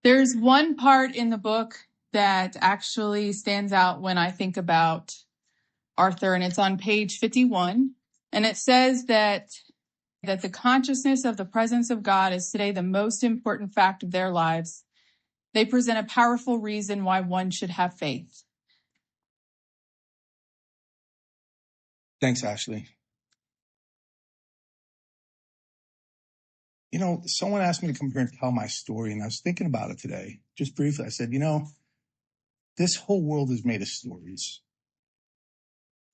There's one part in the book that actually stands out when I think about Arthur, and it's on page 51. And it says that the consciousness of the presence of God is today the most important fact of their lives. They present a powerful reason why one should have faith. Thanks, Ashley. Someone asked me to come here and tell my story, and I was thinking about it today, just briefly. I said, this whole world is made of stories.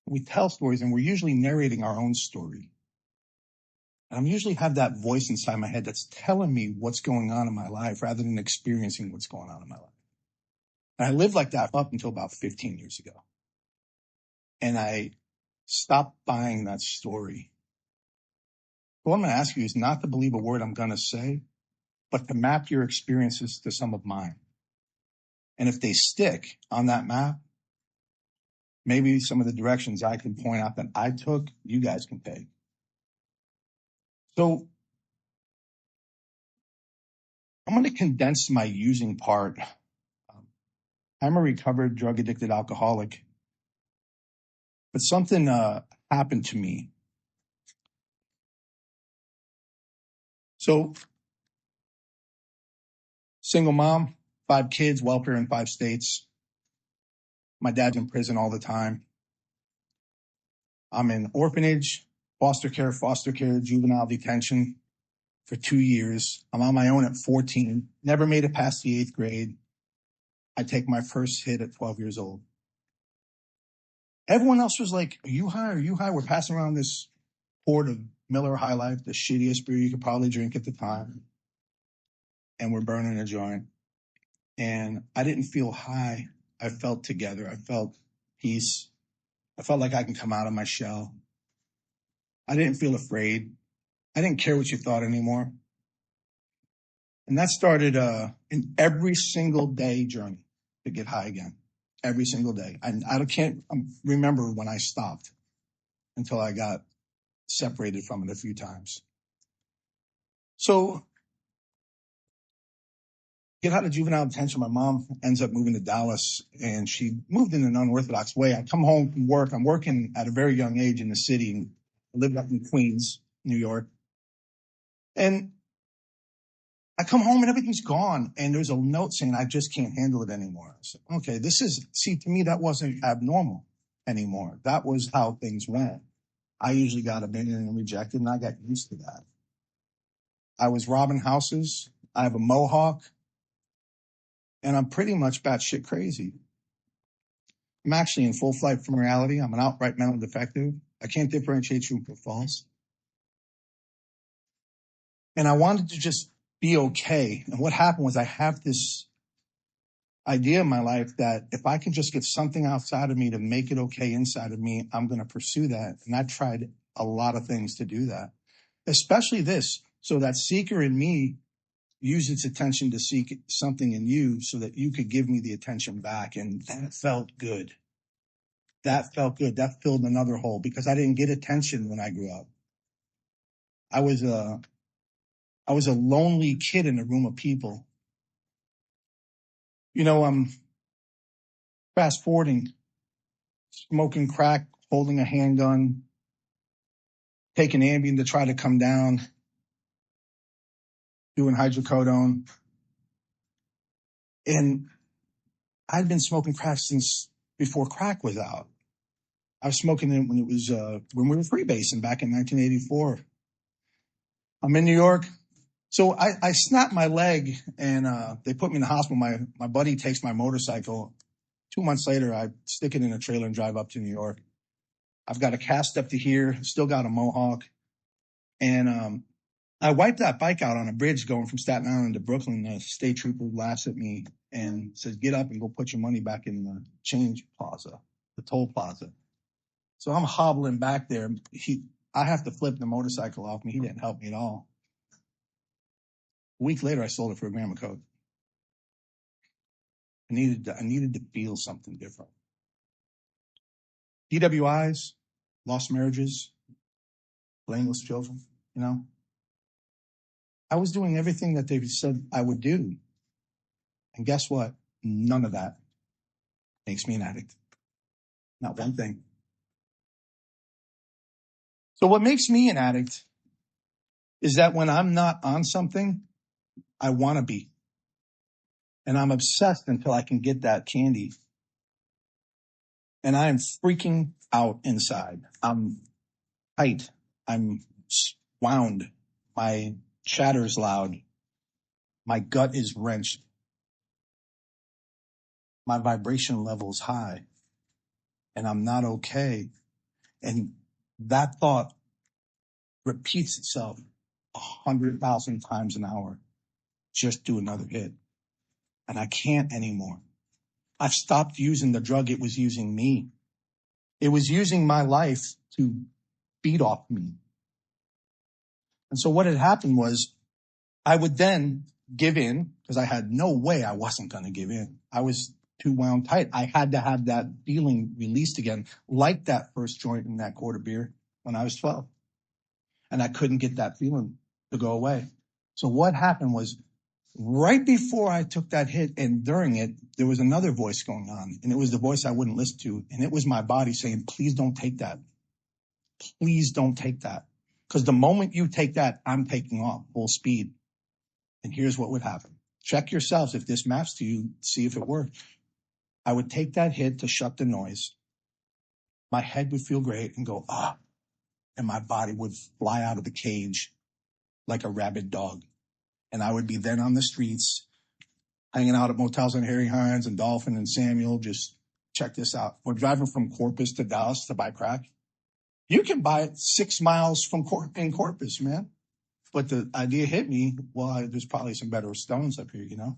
We tell stories, and we're usually narrating our own story. And I usually have that voice inside my head that's telling me what's going on in my life rather than experiencing what's going on in my life. And I lived like that up until about 15 years ago. And I stopped buying that story. What I'm going to ask you is not to believe a word I'm going to say, but to map your experiences to some of mine. And if they stick on that map, maybe some of the directions I can point out that I took, you guys can take. So I'm going to condense my using part. I'm a recovered drug-addicted alcoholic, but something happened to me. So, single mom, 5 kids, welfare in 5 states. My dad's in prison all the time. I'm in orphanage, foster care, juvenile detention for 2 years. I'm on my own at 14, never made it past the 8th grade. I take my first hit at 12 years old. Everyone else was like, are you high? Are you high? We're passing around this quart of Miller High Life, the shittiest beer you could probably drink at the time. And we're burning a joint. And I didn't feel high. I felt together. I felt peace. I felt like I can come out of my shell. I didn't feel afraid. I didn't care what you thought anymore. And that started an every single day journey to get high again. Every single day. I can't remember when I stopped until I got separated from it a few times. So, get out of juvenile detention. My mom ends up moving to Dallas, and she moved in an unorthodox way. I come home from work. I'm working at a very young age in the city. I lived up in Queens, New York. And I come home and everything's gone. And there's a note saying, I just can't handle it anymore. I said, okay, to me, that wasn't abnormal anymore. That was how things went. I usually got abandoned and rejected, and I got used to that. I was robbing houses. I have a mohawk. And I'm pretty much batshit crazy. I'm actually in full flight from reality. I'm an outright mental defective. I can't differentiate true from false. And I wanted to just be okay. And what happened was I have this idea in my life that if I can just get something outside of me to make it okay inside of me, I'm going to pursue that. And I tried a lot of things to do that, especially this. So that seeker in me used its attention to seek something in you so that you could give me the attention back. And that felt good. That felt good. That filled another hole because I didn't get attention when I grew up. I was a lonely kid in a room of people. I'm fast forwarding, smoking crack, holding a handgun, taking Ambien to try to come down, doing hydrocodone. And I'd been smoking crack since before crack was out. I was smoking it when we were freebasing back in 1984. I'm in New York. So I snapped my leg and they put me in the hospital. My buddy takes my motorcycle. 2 months later, I stick it in a trailer and drive up to New York. I've got a cast up to here, still got a mohawk. And I wiped that bike out on a bridge going from Staten Island to Brooklyn. The state trooper laughs at me and says, get up and go put your money back in the change plaza, the toll plaza. So I'm hobbling back there. I have to flip the motorcycle off me. He didn't help me at all. A week later, I sold it for $1 gram of coke. I needed to feel something different. DWIs, lost marriages, blameless children, I was doing everything that they said I would do. And guess what? None of that makes me an addict. Not one thing. So what makes me an addict is that when I'm not on something, I want to be. And I'm obsessed until I can get that candy. And I am freaking out inside. I'm tight. I'm wound. My chatter's loud. My gut is wrenched. My vibration level's high. And I'm not okay. And that thought repeats itself 100,000 times an hour. Just do another hit. And I can't anymore. I've stopped using the drug. It was using me. It was using my life to feed off me. And so what had happened was I would then give in because I had no way I wasn't going to give in. I was too wound tight. I had to have that feeling released again, like that first joint in that quart of beer when I was 12. And I couldn't get that feeling to go away. So what happened was right before I took that hit and during it, there was another voice going on. And it was the voice I wouldn't listen to. And it was my body saying, please don't take that. Please don't take that. Because the moment you take that, I'm taking off full speed. And here's what would happen. Check yourselves if this maps to you, see if it worked. I would take that hit to shut the noise. My head would feel great and go, ah, and my body would fly out of the cage like a rabid dog. And I would be then on the streets, hanging out at motels on Harry Hines and Dolphin and Samuel. Just check this out. We're driving from Corpus to Dallas to buy crack. You can buy it 6 miles from in Corpus, man. But the idea hit me, well, there's probably some better stones up here, you know?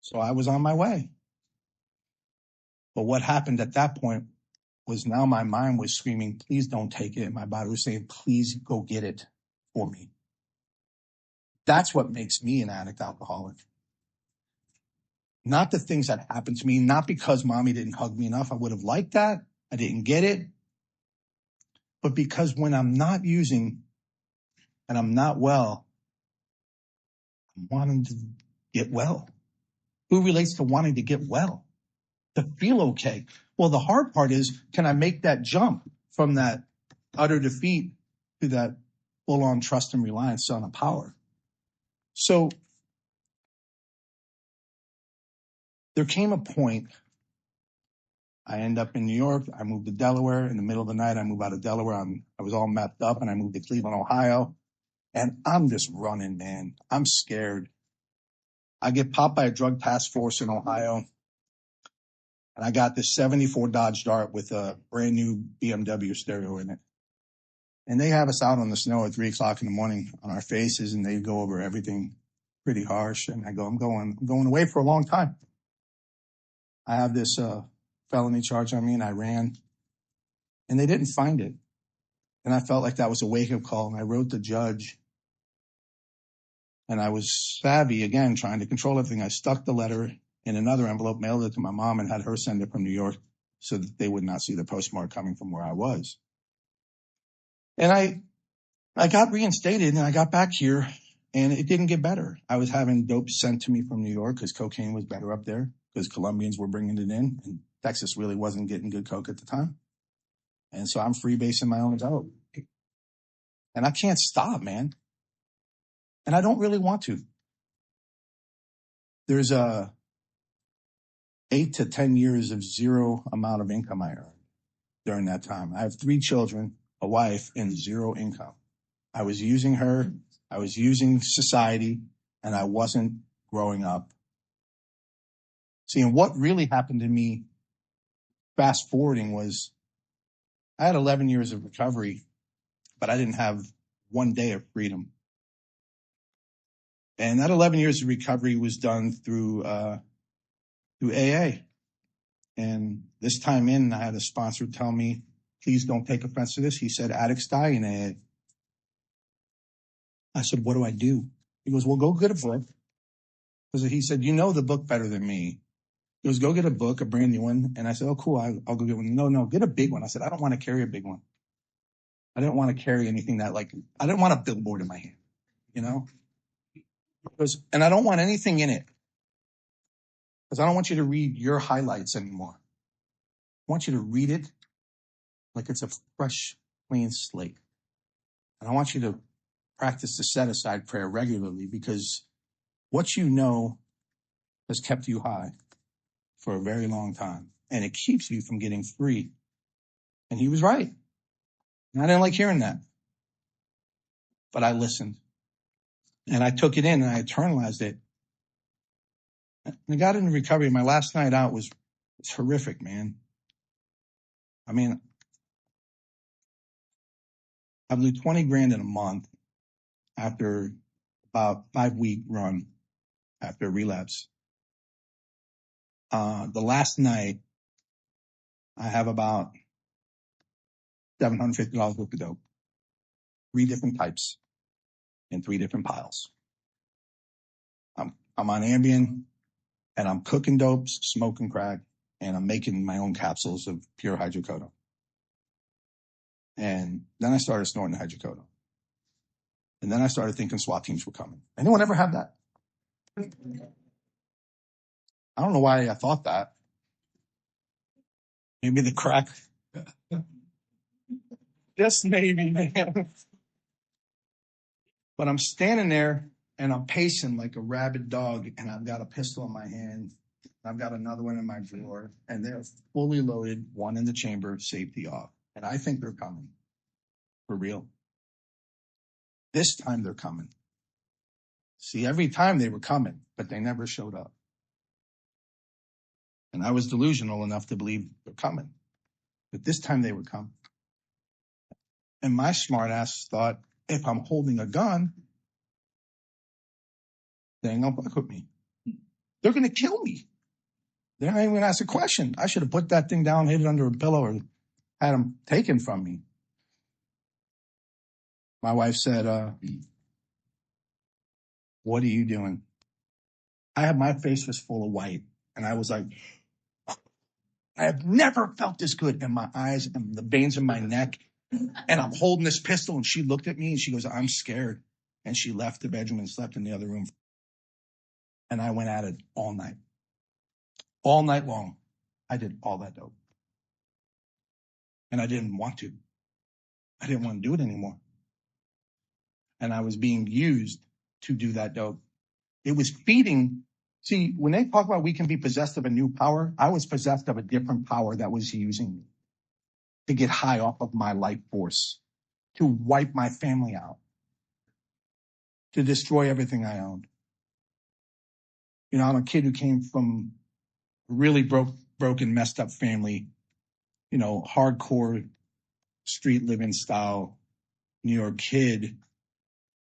So I was on my way. But what happened at that point was now my mind was screaming, please don't take it. And my body was saying, please go get it for me. That's what makes me an addict alcoholic. Not the things that happened to me, not because mommy didn't hug me enough. I would have liked that. I didn't get it. But because when I'm not using and I'm not well, I'm wanting to get well. Who relates to wanting to get well? To feel okay. Well, the hard part is, can I make that jump from that utter defeat to that full-on trust and reliance on a power? So there came a point, I end up in New York. I moved to Delaware. In the middle of the night, I moved out of Delaware. I was all messed up, and I moved to Cleveland, Ohio. And I'm just running, man. I'm scared. I get popped by a drug task force in Ohio. And I got this 74 Dodge Dart with a brand new BMW stereo in it. And they have us out on the snow at 3 o'clock in the morning on our faces, and they go over everything pretty harsh. And I go, I'm going away for a long time. I have this felony charge on me, and I ran. And they didn't find it. And I felt like that was a wake-up call. And I wrote the judge. And I was savvy, again, trying to control everything. I stuck the letter in another envelope, mailed it to my mom, and had her send it from New York so that they would not see the postmark coming from where I was. And I got reinstated, and I got back here, and it didn't get better. I was having dope sent to me from New York because cocaine was better up there because Colombians were bringing it in, and Texas really wasn't getting good coke at the time. And so I'm freebasing my own dope. And I can't stop, man. And I don't really want to. There's 8 to 10 years of zero amount of income I earned during that time. I have 3 children, a wife, and zero income. I was using her, I was using society, and I wasn't growing up. See, and what really happened to me, fast forwarding, was I had 11 years of recovery, but I didn't have one day of freedom. And that 11 years of recovery was done through AA. And this time in, I had a sponsor tell me, please don't take offense to this. He said, addicts die in AA. I said, what do I do? He goes, well, go get a book. Because he said, you know the book better than me. He goes, go get a book, a brand new one. And I said, oh, cool, I'll go get one. No, get a big one. I said, I don't want to carry a big one. I didn't want to carry anything that I didn't want a billboard in my hand, you know? He goes, and I don't want anything in it. Because I don't want you to read your highlights anymore. I want you to read it like it's a fresh, clean slate. And I want you to practice the set-aside prayer regularly, because what you know has kept you high for a very long time. And it keeps you from getting free. And he was right. And I didn't like hearing that. But I listened. And I took it in and I internalized it. And I got into recovery. My last night out was horrific, man. I mean, I blew 20 grand in a month after about 5-week run after a relapse. The last night, I have about $750 worth of dope. 3 different types in 3 different piles. I'm on Ambien, and I'm cooking dopes, smoking crack, and I'm making my own capsules of pure hydrocodone. And then I started snorting hydrocodone. And then I started thinking SWAT teams were coming. Anyone ever have that? I don't know why I thought that. Maybe the crack. Just maybe, man. But I'm standing there and I'm pacing like a rabid dog, and I've got a pistol in my hand. I've got another one in my drawer, and they're fully loaded, one in the chamber, safety off. And I think they're coming. For real. This time they're coming. See, every time they were coming, but they never showed up. And I was delusional enough to believe they're coming. But this time they were coming. And my smart ass thought, if I'm holding a gun, they ain't gonna fuck with me. They're gonna kill me. They're not even gonna ask a question. I should have put that thing down, hid it under a pillow, or had them taken from me. My wife said, what are you doing? My face was full of white, and I was like, I have never felt this good in my eyes and the veins in my neck. And I'm holding this pistol, and she looked at me and she goes, I'm scared. And she left the bedroom and slept in the other room. And I went at it all night. All night long. I did all that dope. And I didn't want to. I didn't want to do it anymore. And I was being used to do that dope. It was feeding. See, when they talk about we can be possessed of a new power, I was possessed of a different power that was using me to get high off of my life force, to wipe my family out, to destroy everything I owned. You know, I'm a kid who came from a really broken, messed up family, you know, hardcore street living style New York kid.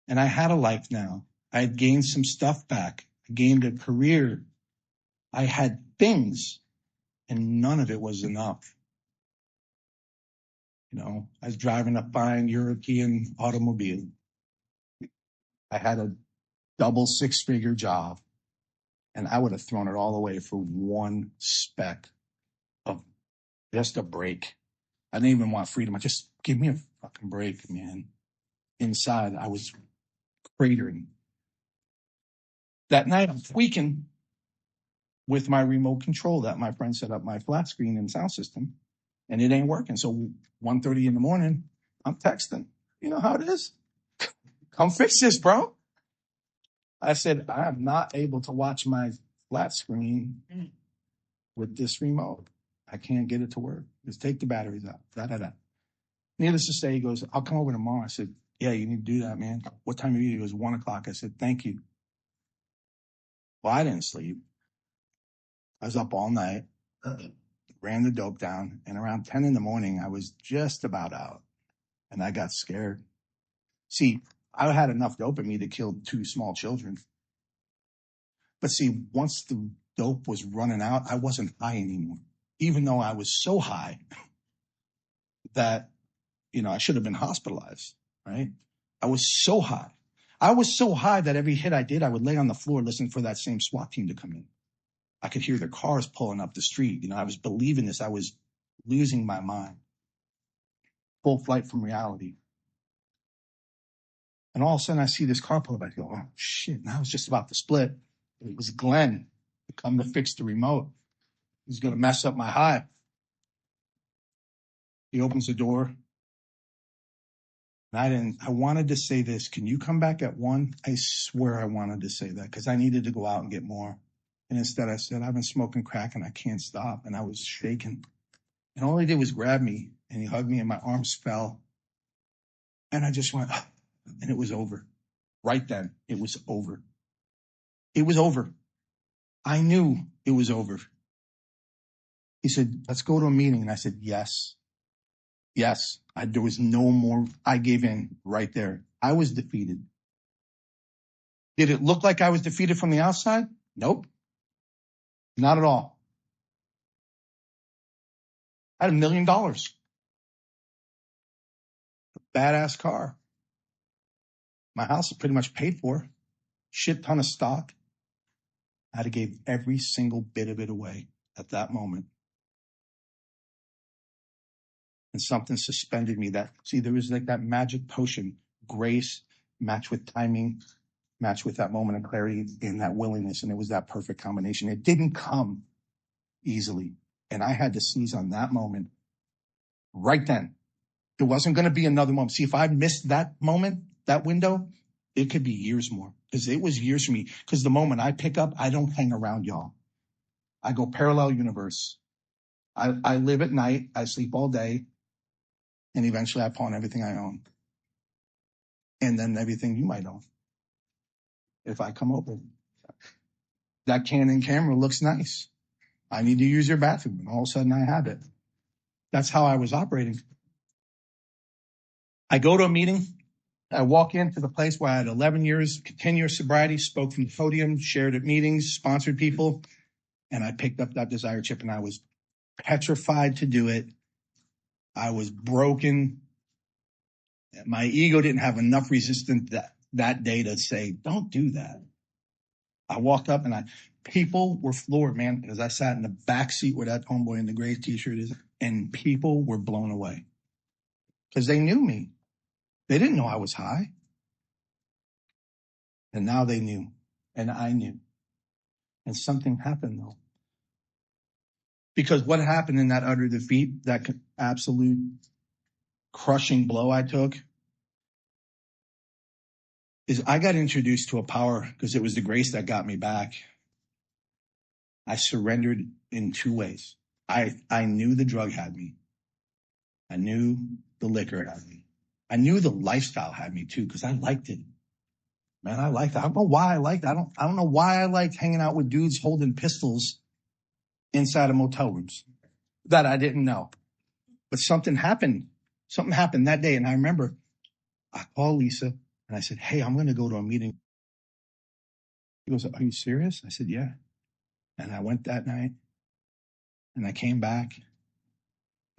And I had a life now. I had gained some stuff back. I gained a career. I had things, and none of it was enough. You know, I was driving a fine European automobile. I had a double 6-figure job, and I would have thrown it all away for one speck of just a break. I didn't even want freedom. I just give me a fucking break, man. Inside, I was cratering. That night, I'm tweaking with my remote control that my friend set up my flat screen and sound system, and it ain't working. So 1:30 in the morning, I'm texting. You know how it is? Come fix this, bro. I said, I am not able to watch my flat screen with this remote. I can't get it to work. Just take the batteries out. Da. Needless to say, he goes, I'll come over tomorrow. I said, yeah, you need to do that, man. What time are you? He goes, 1:00. I said, thank you. Well, I didn't sleep. I was up all night, ran the dope down, and around 10 in the morning, I was just about out, and I got scared. See, I had enough dope in me to kill 2 small children. But see, once the dope was running out, I wasn't high anymore, even though I was so high that, you know, I should have been hospitalized, right? I was so high. I was so high that every hit I did, I would lay on the floor listening for that same SWAT team to come in. I could hear their cars pulling up the street. You know, I was believing this. I was losing my mind. Full flight from reality. And all of a sudden I see this car pull up. I go, oh shit. And I was just about to split. It was Glenn, the come to fix the remote. He's going to mess up my high. He opens the door. And I wanted to say this. Can you come back at 1? I swear I wanted to say that because I needed to go out and get more. And instead I said, I've been smoking crack and I can't stop. And I was shaking. And all he did was grab me and he hugged me and my arms fell. And I just went, and it was over. Right then, it was over. It was over. I knew it was over. He said, let's go to a meeting. And I said, yes. Yes. There was no more. I gave in right there. I was defeated. Did it look like I was defeated from the outside? Nope. Not at all. I had $1 million. Badass car. My house is pretty much paid for. Shit ton of stock. I'd have gave every single bit of it away at that moment. And something suspended me there was like that magic potion, grace matched with timing, matched with that moment of clarity and that willingness. And it was that perfect combination. It didn't come easily. And I had to seize on that moment right then. There wasn't going to be another moment. See, if I missed that moment, that window, it could be years more because it was years for me. Because the moment I pick up, I don't hang around y'all. I go parallel universe. I live at night. I sleep all day. And eventually I pawn everything I own. And then everything you might own. If I come over. That Canon camera looks nice. I need to use your bathroom. And all of a sudden I have it. That's how I was operating. I go to a meeting. I walk into the place where I had 11 years, 10 years sobriety, spoke from the podium, shared at meetings, sponsored people. And I picked up that desire chip and I was petrified to do it. I was broken. My ego didn't have enough resistance that day to say, don't do that. I walked up and people were floored, man, because I sat in the back seat where that homeboy in the gray t-shirt is, and people were blown away because they knew me. They didn't know I was high. And now they knew, and I knew. And something happened though. Because what happened in that utter defeat, that absolute crushing blow I took, is I got introduced to a power because it was the grace that got me back. I surrendered in 2 ways. I knew the drug had me. I knew the liquor had me. I knew the lifestyle had me too because I liked it. Man, I liked it. I don't know why I liked it. I don't know why I liked hanging out with dudes holding pistols inside of motel rooms that I didn't know. But something happened. Something happened that day. And I remember I called Lisa and I said, hey, I'm going to go to a meeting. He goes, are you serious? I said, yeah. And I went that night and I came back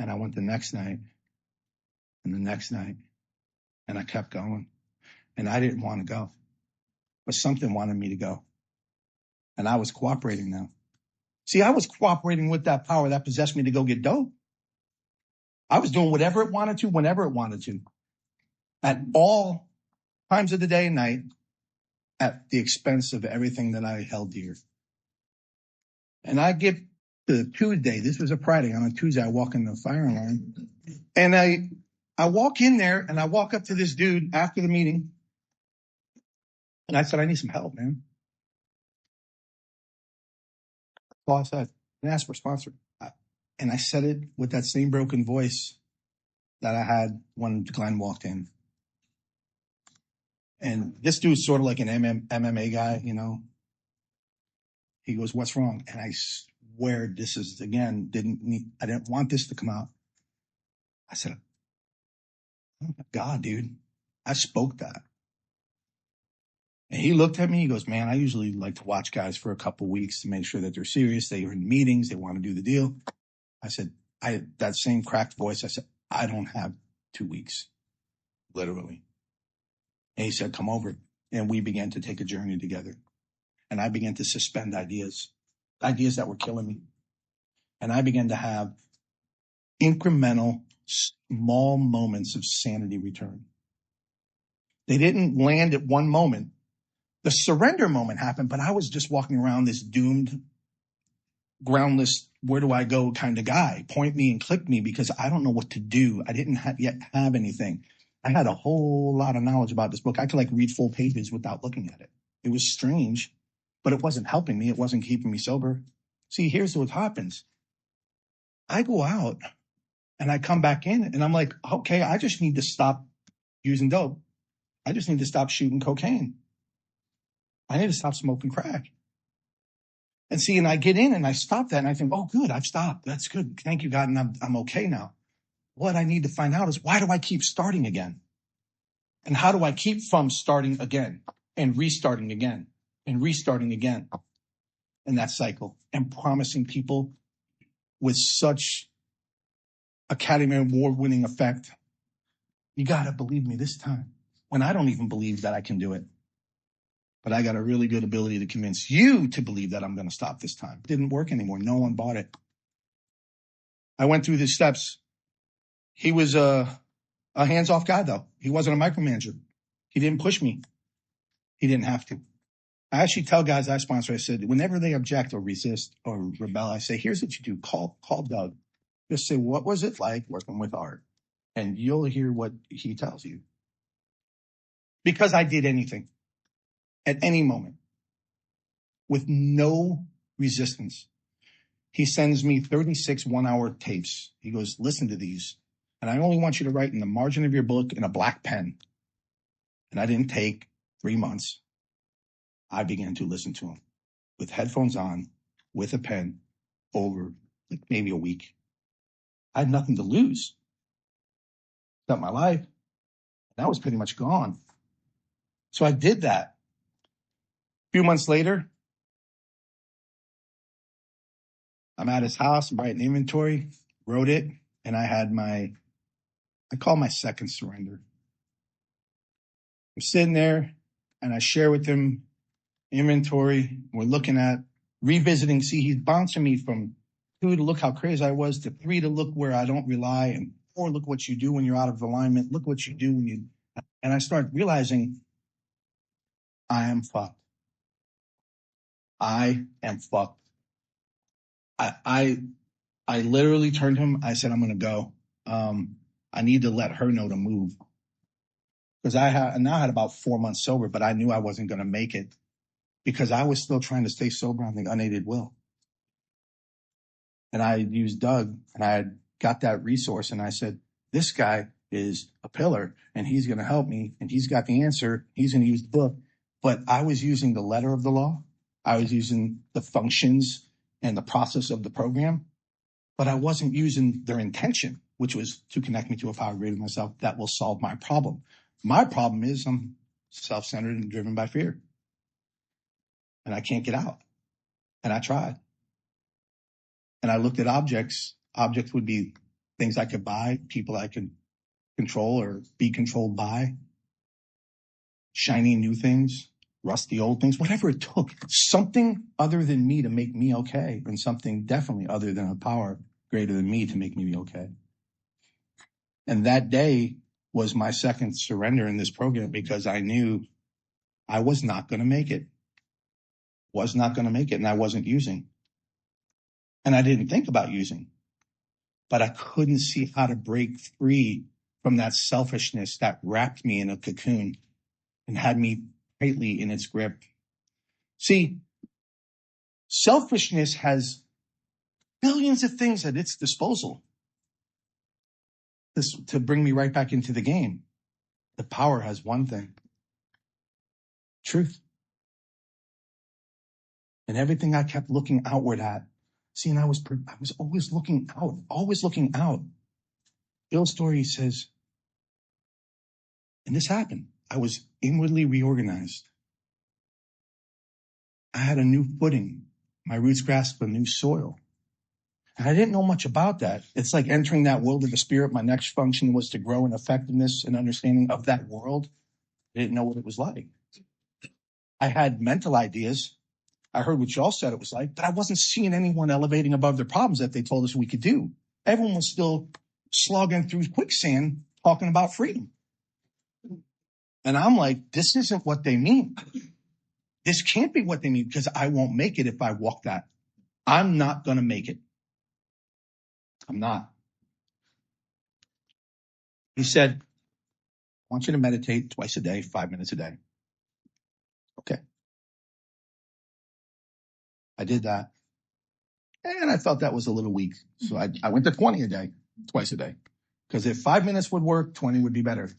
and I went the next night and the next night and I kept going. And I didn't want to go, but something wanted me to go. And I was cooperating now. See, I was cooperating with that power that possessed me to go get dope. I was doing whatever it wanted to, whenever it wanted to, at all times of the day and night, at the expense of everything that I held dear. And I get to Tuesday. This was a Friday. On a Tuesday, I walk in the fire alarm. And I walk in there and I walk up to this dude after the meeting. And I said, I need some help, man. That's all I said. And asked for a sponsor. And I said it with that same broken voice that I had when Glenn walked in. And this dude's sort of like an MMA guy, you know. He goes, what's wrong? And I swear this is, again, I didn't want this to come out. I said, oh my God, dude, I spoke that. And he looked at me, he goes, man, I usually like to watch guys for a couple of weeks to make sure that they're serious. They are in meetings. They want to do the deal. I said, that same cracked voice, I said, I don't have 2 weeks, literally. And he said, come over. And we began to take a journey together. And I began to suspend ideas that were killing me. And I began to have incremental, small moments of sanity return. They didn't land at one moment. The surrender moment happened, but I was just walking around this doomed groundless, where do I go kind of guy. Point me and click me because I don't know what to do. I didn't yet have anything. I had a whole lot of knowledge about this book. I could like read full pages without looking at it. It was strange, but it wasn't helping me. It wasn't keeping me sober. See, here's what happens. I go out and I come back in and I'm like, okay, I just need to stop using dope. I just need to stop shooting cocaine. I need to stop smoking crack. And see, and I get in and I stop that and I think, oh, good, I've stopped. That's good. Thank you, God. And I'm okay now. What I need to find out is, why do I keep starting again? And how do I keep from starting again and restarting again and restarting again in that cycle and promising people with such Academy Award winning effect, you got to believe me this time when I don't even believe that I can do it. But I got a really good ability to convince you to believe that I'm going to stop this time. It didn't work anymore. No one bought it. I went through the steps. He was a hands-off guy, though. He wasn't a micromanager. He didn't push me. He didn't have to. I actually tell guys I sponsor, I said, whenever they object or resist or rebel, I say, here's what you do. Call Doug. Just say, what was it like working with Art? And you'll hear what he tells you. Because I did anything at any moment with no resistance. He sends me 36 one-hour tapes. He goes, listen to these. And I only want you to write in the margin of your book in a black pen. And I didn't take 3 months. I began to listen to him with headphones on, with a pen, over like maybe a week. I had nothing to lose. Except my life. That was pretty much gone. So I did that. A few months later, I'm at his house, I'm writing inventory, wrote it, and I had I call my second surrender. I'm sitting there and I share with him inventory. We're looking at revisiting. See, he's bouncing me from 2 to look how crazy I was, to 3 to look where I don't rely, and 4, look what you do when you're out of alignment. Look what you do when you, and I start realizing I am fucked. I am fucked. I literally turned to him. I said, I'm going to go. I need to let her know to move. Because I now had about 4 months sober, but I knew I wasn't going to make it because I was still trying to stay sober on the unaided will. And I used Doug and I had got that resource and I said, this guy is a pillar and he's going to help me and he's got the answer. He's going to use the book. But I was using the letter of the law. I was using the functions and the process of the program, but I wasn't using their intention, which was to connect me to a power greater than myself that will solve my problem. My problem is I'm self-centered and driven by fear. And I can't get out. And I tried. And I looked at objects. Objects would be things I could buy, people I could control or be controlled by, shiny new things, rusty old things, whatever it took. Something other than me to make me okay, and something definitely other than a power greater than me to make me okay. And that day was my second surrender in this program because I knew I was not going to make it. Was not going to make it, and I wasn't using. And I didn't think about using. But I couldn't see how to break free from that selfishness that wrapped me in a cocoon and had me tightly in its grip. See, selfishness has billions of things at its disposal to bring me right back into the game. The power has one thing: truth. And everything I kept looking outward at. See, and I was always looking out, always looking out. Bill's story says, and this happened. I was inwardly reorganized. I had a new footing. My roots grasped a new soil. And I didn't know much about that. It's like entering that world of the spirit. My next function was to grow in effectiveness and understanding of that world. I didn't know what it was like. I had mental ideas. I heard what y'all said it was like, but I wasn't seeing anyone elevating above their problems that they told us we could do. Everyone was still slogging through quicksand talking about freedom. And I'm like, this isn't what they mean. This can't be what they mean because I won't make it if I walk that. I'm not going to make it. I'm not. He said, I want you to meditate twice a day, 5 minutes a day. Okay. I did that. And I felt that was a little weak. So I went to 20 a day, twice a day. Because if 5 minutes would work, 20 would be better.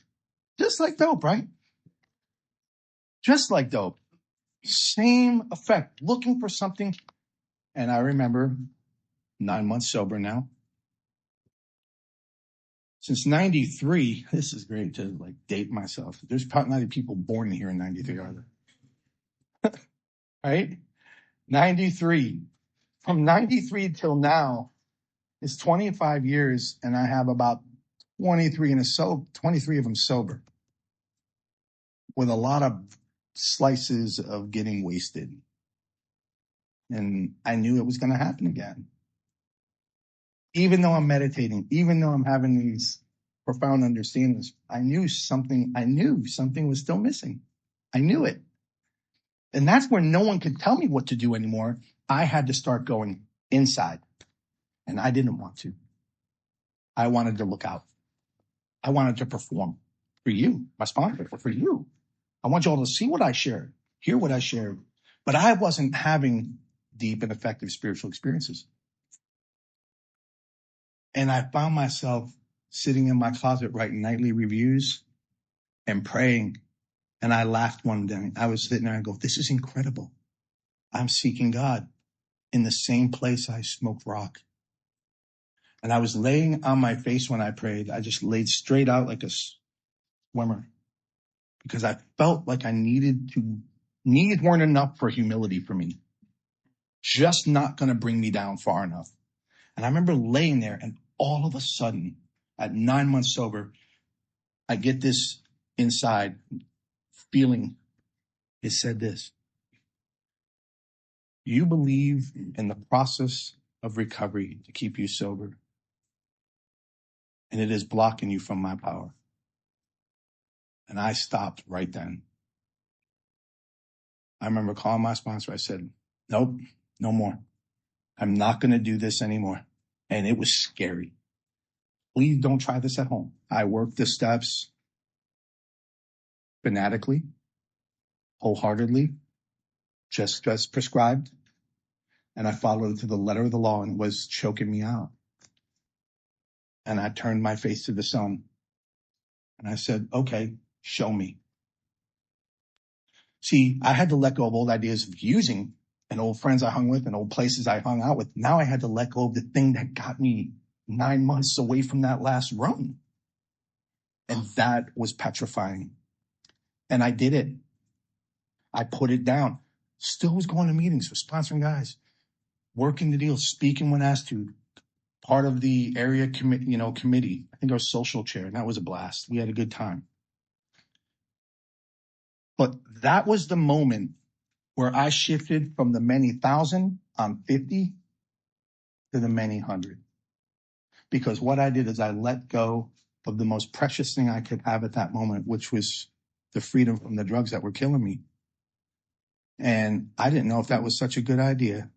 Just like dope, right? Just like dope. Same effect. Looking for something. And I remember 9 months sober now. Since 93, this is great to like date myself. There's probably not people born here in 93, are there? Right? 93. From 93 till now is 25 years, and I have about 23 of them sober, with a lot of slices of getting wasted. And I knew it was going to happen again. Even though I'm meditating, even though I'm having these profound understandings, I knew something was still missing. I knew it. And that's where no one could tell me what to do anymore. I had to start going inside. And I didn't want to. I wanted to look out. I wanted to perform for you, my sponsor, for you. I want you all to see what I shared, hear what I shared. But I wasn't having deep and effective spiritual experiences. And I found myself sitting in my closet writing nightly reviews and praying. And I laughed one day. I was sitting there and I go, this is incredible. I'm seeking God in the same place I smoked rock. And I was laying on my face when I prayed. I just laid straight out like a swimmer because I felt like I needs weren't enough for humility for me. Just not going to bring me down far enough. And I remember laying there and all of a sudden at 9 months sober, I get this inside feeling. It said this: you believe in the process of recovery to keep you sober, and it is blocking you from my power. And I stopped right then. I remember calling my sponsor. I said, nope, no more. I'm not going to do this anymore. And it was scary. Please don't try this at home. I worked the steps fanatically, wholeheartedly, just as prescribed. And I followed it to the letter of the law, and it was choking me out. And I turned my face to the sun and I said, okay, show me. See, I had to let go of old ideas of using and old friends I hung with and old places I hung out with. Now I had to let go of the thing that got me 9 months away from that last run. And that was petrifying. And I did it. I put it down. Still was going to meetings with sponsoring guys, working the deal, speaking when asked to, part of the area committee. I think our social chair, and that was a blast. We had a good time. But that was the moment where I shifted from the many thousand on 50 to the many hundred. Because what I did is I let go of the most precious thing I could have at that moment, which was the freedom from the drugs that were killing me. And I didn't know if that was such a good idea,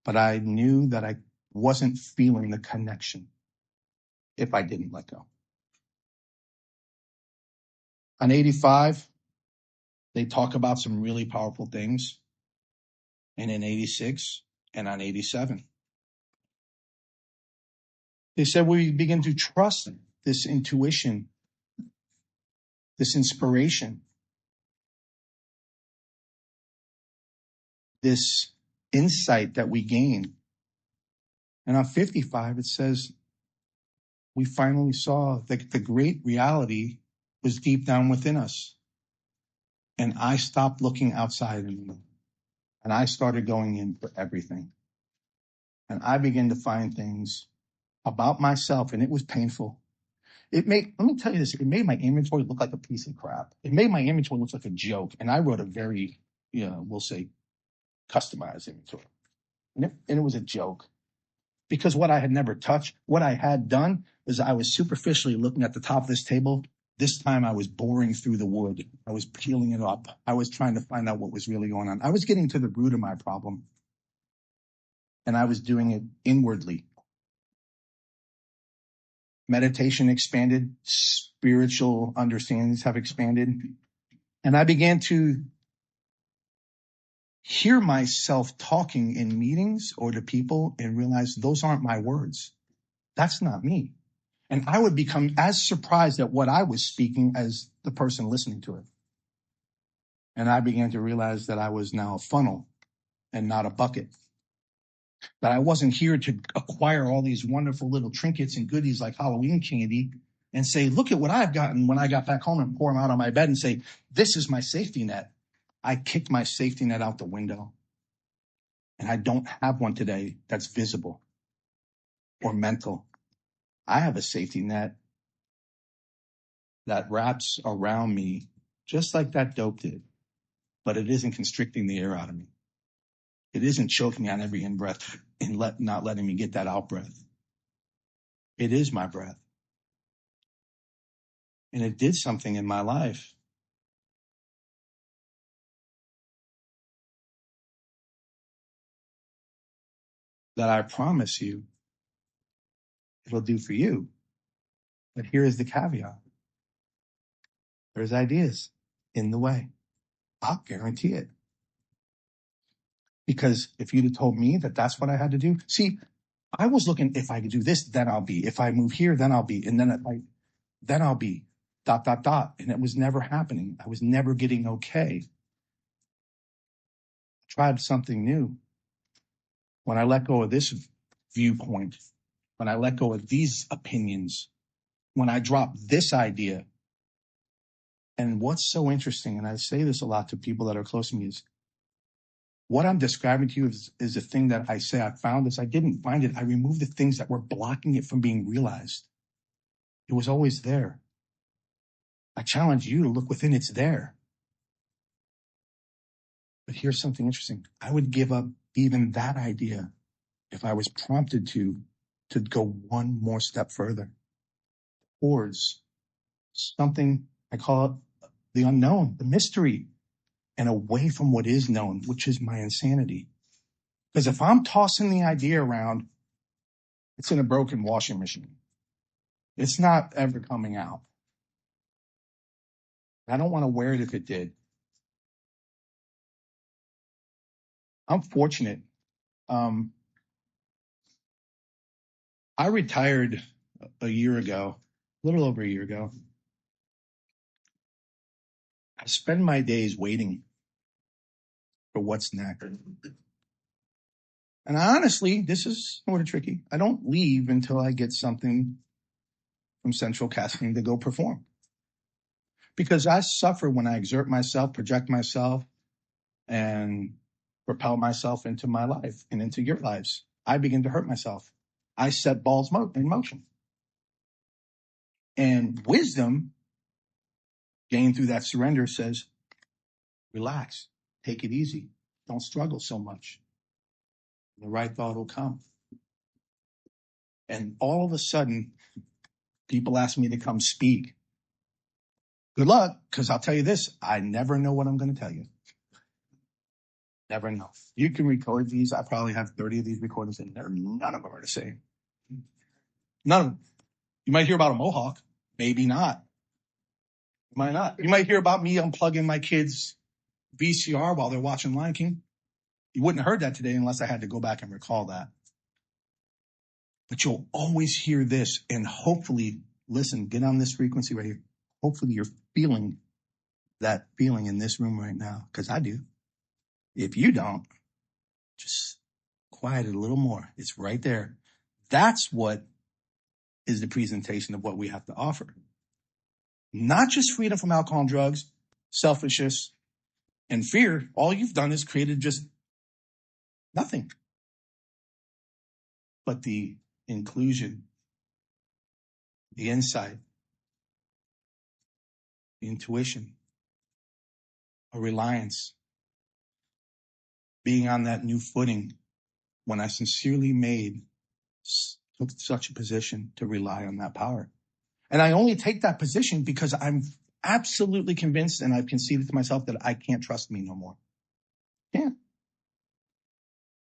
but I knew that I wasn't feeling the connection if I didn't let go. On 85, they talk about some really powerful things. And in 86 and on 87, they said we begin to trust this intuition, this inspiration, this insight that we gain. And on 55, it says we finally saw that the great reality was deep down within us. And I stopped looking outside anymore. And I started going in for everything. And I began to find things about myself, and it was painful. Let me tell you this, it made my inventory look like a piece of crap. It made my inventory look like a joke. And I wrote a very, we'll say, customized inventory. And it was a joke. Because what I had never touched, what I had done was I was superficially looking at the top of this table. This time I was boring through the wood. I was peeling it up. I was trying to find out what was really going on. I was getting to the root of my problem. and I was doing it inwardly. Meditation expanded, spiritual understandings have expanded, and I began to hear myself talking in meetings or to people and realize those aren't my words. That's not me. And I would become as surprised at what I was speaking as the person listening to it. And I began to realize that I was now a funnel and not a bucket. That I wasn't here to acquire all these wonderful little trinkets and goodies like Halloween candy and say, look at what I've gotten when I got back home, and pour them out on my bed and say, this is my safety net. I kicked my safety net out the window. And I don't have one today that's visible or mental. I have a safety net that wraps around me just like that dope did, but it isn't constricting the air out of me. It isn't choking me on every in-breath and not letting me get that out-breath. It is my breath. And it did something in my life that I promise you it'll do for you. But here is the caveat. There's ideas in the way. I'll guarantee it. Because if you'd have told me that that's what I had to do, see, I was looking, if I could do this, then I'll be. If I move here, then I'll be. And then I'll be ... And it was never happening. I was never getting okay. I tried something new. When I let go of this viewpoint, when I let go of these opinions, when I dropped this idea. And what's so interesting, and I say this a lot to people that are close to me, is what I'm describing to you is a thing that I say I found this. I didn't find it. I removed the things that were blocking it from being realized. It was always there. I challenge you to look within. It's there. But here's something interesting. I would give up even that idea if I was prompted to go one more step further towards something I call it the unknown, the mystery, and away from what is known, which is my insanity. Because if I'm tossing the idea around, it's in a broken washing machine. It's not ever coming out. I don't want to wear it if it did. I'm fortunate. I retired a year ago, a little over a year ago. I spend my days waiting for what's next. And honestly, this is sort of tricky. I don't leave until I get something from central casting to go perform. Because I suffer when I exert myself, project myself, and propel myself into my life and into your lives. I begin to hurt myself. I set balls in motion. And wisdom, gained through that surrender, says, relax, take it easy, don't struggle so much. The right thought will come. And all of a sudden, people ask me to come speak. Good luck, because I'll tell you this, I never know what I'm going to tell you. Never know. You can record these. I probably have 30 of these recordings, and none of them are the same. None of them. You might hear about a mohawk. Maybe not. You might not. You might hear about me unplugging my kids' VCR while they're watching Lion King. You wouldn't have heard that today unless I had to go back and recall that. But you'll always hear this, and hopefully, listen, get on this frequency right here. Hopefully you're feeling that feeling in this room right now, because I do. If you don't, just quiet it a little more. It's right there. That's what is the presentation of what we have to offer. Not just freedom from alcohol and drugs, selfishness, and fear. All you've done is created just nothing. But the inclusion, the insight, the intuition, a reliance, being on that new footing when I sincerely took such a position to rely on that power. And I only take that position because I'm absolutely convinced, and I've conceded to myself, that I can't trust me no more. Can't.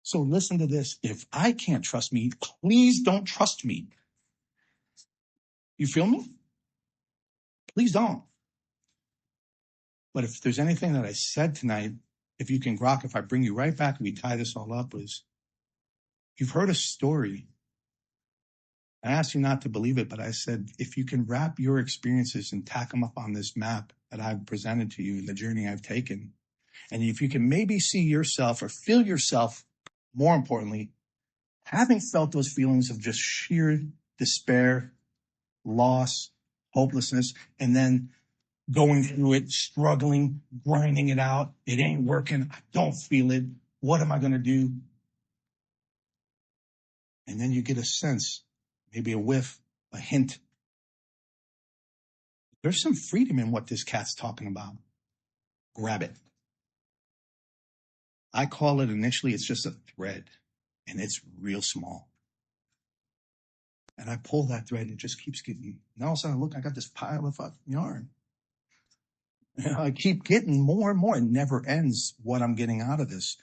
So listen to this. If I can't trust me, please don't trust me. You feel me? Please don't. But if there's anything that I said tonight, if you can grok, if I bring you right back and we tie this all up, was you've heard a story. I asked you not to believe it, but I said, if you can wrap your experiences and tack them up on this map that I've presented to you, the journey I've taken, and if you can maybe see yourself or feel yourself, more importantly, having felt those feelings of just sheer despair, loss, hopelessness, and then going through it, struggling, grinding it out. It ain't working. I don't feel it. What am I going to do? And then you get a sense, maybe a whiff, a hint. There's some freedom in what this cat's talking about. Grab it. I call it initially, it's just a thread, and it's real small. And I pull that thread and it just keeps getting, and all of a sudden, look, I got this pile of fucking yarn. And I keep getting more and more. It never ends what I'm getting out of this.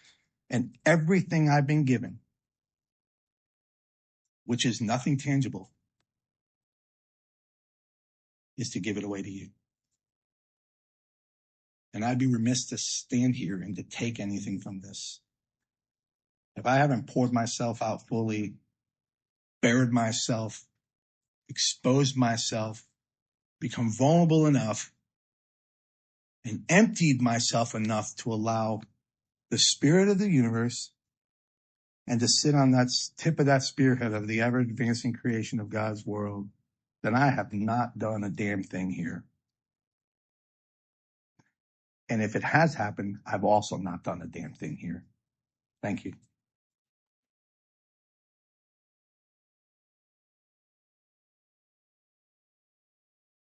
And everything I've been given, which is nothing tangible, is to give it away to you. And I'd be remiss to stand here and to take anything from this. If I haven't poured myself out fully, bared myself, exposed myself, become vulnerable enough, and emptied myself enough to allow the spirit of the universe and to sit on that tip of that spearhead of the ever advancing creation of God's world, then I have not done a damn thing here. And if it has happened, I've also not done a damn thing here. Thank you.